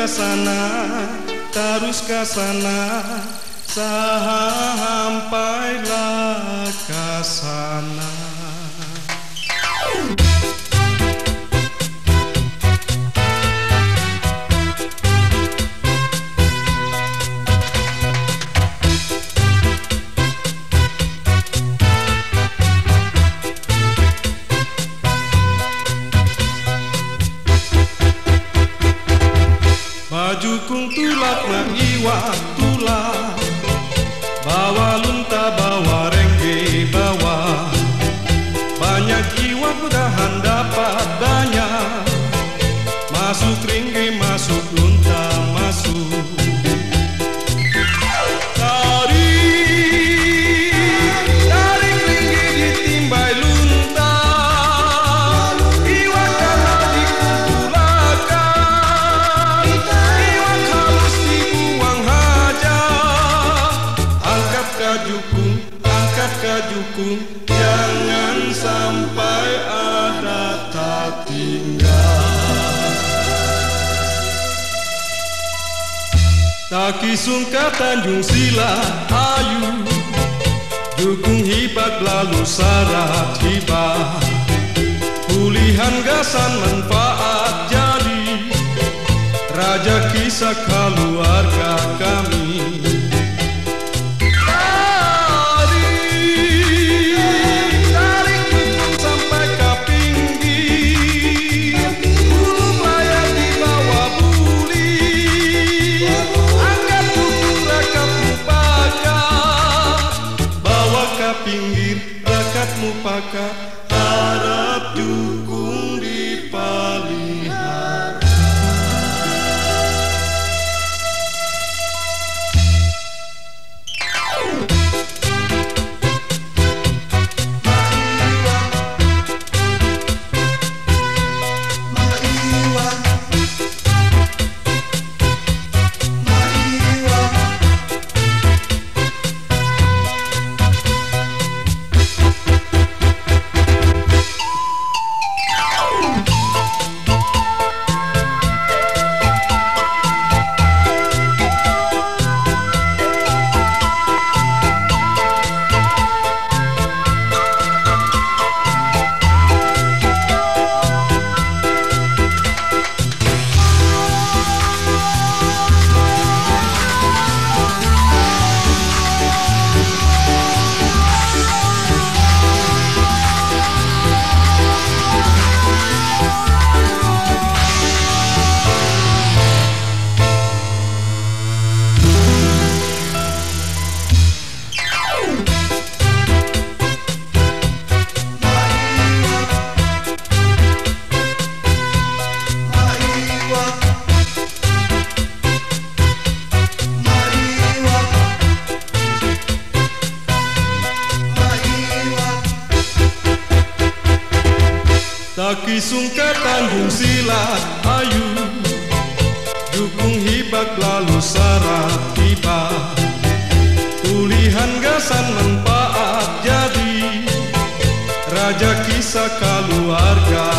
ke sana, terus ke sana, sampailah ke sana. Baju kung tulak na iwak tulak, bawa lunta bawa rengge bawa, banyak iwak mudahan dapat banyak, masuk rengge masuk lunta masuk. Tarik rengge ditimbai lunta, iwak kalau dikumpulakan, iwak halus dibuang haja. Angkat ke jukung, jangan sampai ada tak tinggal. Taki sungka Tanjung Sila ayu, jukung hibak lalu syarat hibah, pulihan gasan manfaat jadi, raja kisah keluarga kami. Tarik gunung sampai ke pinggir, burung layar di bawah buli, angkat buku rakatmu pakai, bawa ke pinggir rakatmu pakai, harap jukung dipelihara. Taki sungka Tanjung Sila ayu, jukung hibak lalu syarat hibah, pulihan gasan manfaat jadi, raja kisah keluarga